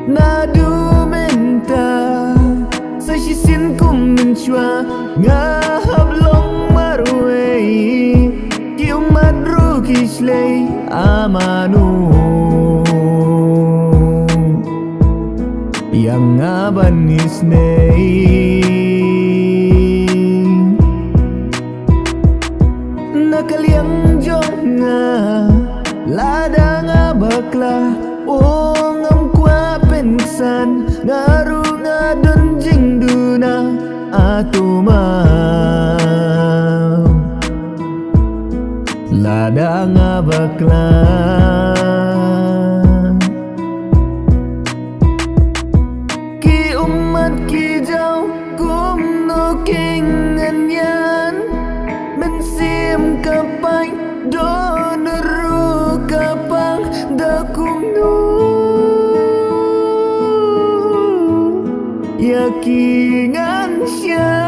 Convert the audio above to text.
nadu menta sa shisin kum minchwa ngahab long marway ki umadru kishlay amanu yang abanis nakaliang jong nga lada nga bakla o ngam kwa pensan ngaru nga donjing duna atuma lada nga bakla ki umat ki jaw kum no king anyan mensim kapay doneru kapang dakum nu yakingan siya